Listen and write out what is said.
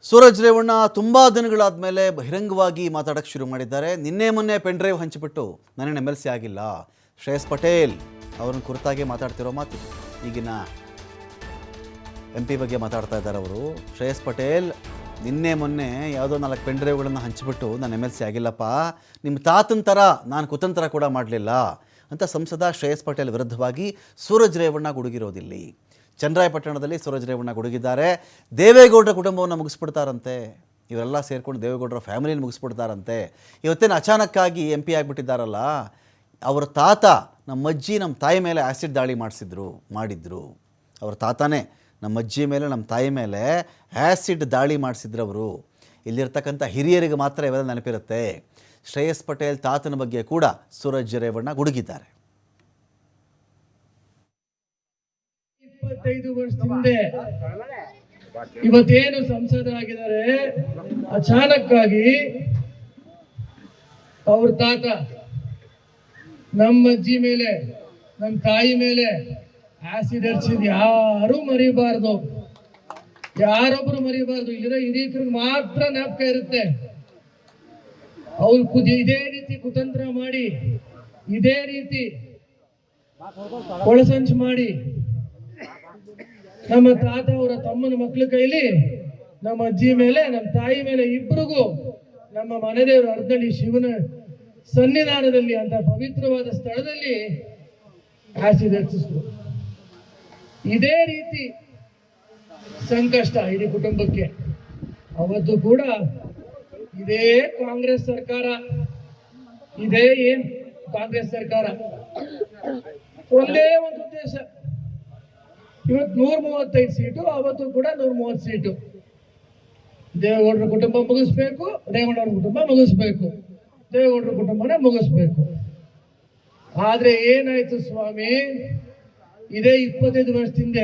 ಸೂರಜ್ ರೇವಣ್ಣ ತುಂಬ ದಿನಗಳಾದ ಮೇಲೆ ಬಹಿರಂಗವಾಗಿ ಮಾತಾಡೋಕ್ಕೆ ಶುರು ಮಾಡಿದ್ದಾರೆ. ನಿನ್ನೆ ಮೊನ್ನೆ ಪೆನ್ ಡ್ರೈವ್ ಹಂಚಿಬಿಟ್ಟು ನಾನೇನು MLC ಆಗಿಲ್ಲ, ಶ್ರೇಯಸ್ ಪಟೇಲ್ ಅವ್ರನ್ನ ಕುರಿತಾಗಿ ಮಾತಾಡ್ತಿರೋ ಮಾತು. ಈಗಿನ MP ಬಗ್ಗೆ ಮಾತಾಡ್ತಾ ಇದ್ದಾರೆ ಅವರು. ಶ್ರೇಯಸ್ ಪಟೇಲ್ ನಿನ್ನೆ ಮೊನ್ನೆ ಯಾವುದೋ 4 ಪೆನ್ ಡ್ರೈವ್ಗಳನ್ನು ಹಂಚಿಬಿಟ್ಟು ನಾನು MLC ಆಗಿಲ್ಲಪ್ಪ, ನಿಮ್ಮ ತಾತನ ಥರ ನಾನು ಕುತಂತ್ರ ಕೂಡ ಮಾಡಲಿಲ್ಲ ಅಂತ ಸಂಸದ ಶ್ರೇಯಸ್ ಪಟೇಲ್ ವಿರುದ್ಧವಾಗಿ ಸೂರಜ್ ರೇವಣ್ಣ ಗುಡುಗಿರೋದಿಲ್ಲಿ. ಚನ್ನರಾಯಪಟ್ಟಣದಲ್ಲಿ ಸೂರಜ್ ರೇವಣ್ಣ ಗುಡುಗಿದ್ದಾರೆ. ದೇವೇಗೌಡರ ಕುಟುಂಬವನ್ನು ಮುಗಿಸ್ಬಿಡ್ತಾರಂತೆ, ಇವರೆಲ್ಲ ಸೇರಿಕೊಂಡು ದೇವೇಗೌಡರ ಫ್ಯಾಮಿಲಿನ ಮುಗಿಸ್ಬಿಡ್ತಾರಂತೆ. ಇವತ್ತೇನು ಅಚಾನಕ್ಕಾಗಿ MP ಆಗಿಬಿಟ್ಟಿದ್ದಾರಲ್ಲ, ಅವರ ತಾತ ನಮ್ಮ ಅಜ್ಜಿ ನಮ್ಮ ತಾಯಿ ಮೇಲೆ ಆ್ಯಸಿಡ್ ದಾಳಿ ಮಾಡಿದ್ರು. ಅವ್ರ ತಾತನೇ ನಮ್ಮ ಅಜ್ಜಿ ಮೇಲೆ ನಮ್ಮ ತಾಯಿ ಮೇಲೆ ಆ್ಯಸಿಡ್ ದಾಳಿ ಮಾಡಿಸಿದ್ರು ಅವರು. ಇಲ್ಲಿರ್ತಕ್ಕಂಥ ಹಿರಿಯರಿಗೆ ಮಾತ್ರ ಇವೆಲ್ಲ ನೆನಪಿರುತ್ತೆ. ಶ್ರೇಯಸ್ ಪಟೇಲ್ ತಾತನ ಬಗ್ಗೆ ಕೂಡ ಸೂರಜ್ ರೇವಣ್ಣ ಗುಡುಗಿದ್ದಾರೆ. 25 ವರ್ಷದಿಂದ ಇವತ್ತೇನು ಸಂಸದರಾಗಿದ್ದಾರೆ, ಅಚಾನಕ್ಕಾಗಿ ಅವ್ರ ತಾತ ನಮ್ಮ ಅಜ್ಜಿ ಮೇಲೆ ನಮ್ಮ ತಾಯಿ ಮೇಲೆ ಆಸಿಡ್ ಹರಿಸಿದ್ ಯಾರು ಮರಿಬಾರ್ದು, ಯಾರೊಬ್ರು ಮರಿಬಾರ್ದು. ಇಲ್ಲಿರೋ ಹಿರಿಯರಿಗೆ ಮಾತ್ರ ಜ್ಞಾಪಕ ಇರುತ್ತೆ. ಅವ್ರು ಇದೇ ರೀತಿ ಕುತಂತ್ರ ಮಾಡಿ, ಇದೇ ರೀತಿ ಒಳಸಂಚು ಮಾಡಿ ನಮ್ಮ ತಾತ ಅವರ ತಮ್ಮನ ಮಕ್ಕಳ ಕೈಲಿ ನಮ್ಮ ಅಜ್ಜಿ ಮೇಲೆ ನಮ್ಮ ತಾಯಿ ಮೇಲೆ ಇಬ್ಬರಿಗೂ ನಮ್ಮ ಮನೆದೇವರು ಅರ್ಧಳ್ಳಿ ಶಿವನ ಸನ್ನಿಧಾನದಲ್ಲಿ ಅಂತ ಪವಿತ್ರವಾದ ಸ್ಥಳದಲ್ಲಿ ಆಸಿಡ್ ಹಚ್ಚಿಸಿದ್ರು. ಇದೇ ರೀತಿ ಸಂಕಷ್ಟ ಇಡೀ ಕುಟುಂಬಕ್ಕೆ. ಅವತ್ತು ಕೂಡ ಇದೇ ಕಾಂಗ್ರೆಸ್ ಸರ್ಕಾರ, ಕಾಂಗ್ರೆಸ್ ಸರ್ಕಾರ ಒಂದೇ ಒಂದು ಉದ್ದೇಶ, ಇವತ್ತು 135 ಸೀಟು, ಅವತ್ತು ಕೂಡ 130 ಸೀಟು. ದೇವೇಗೌಡರ ಕುಟುಂಬ ಮುಗಿಸ್ಬೇಕು, ರೇವಣ್ಣವ್ರ ಕುಟುಂಬ ಮುಗಿಸ್ಬೇಕು, ದೇವೇಗೌಡರ ಕುಟುಂಬನೇ ಮುಗಿಸ್ಬೇಕು. ಆದ್ರೆ ಏನಾಯ್ತು ಸ್ವಾಮಿ, ಇದೇ 25 ವರ್ಷದಿಂದ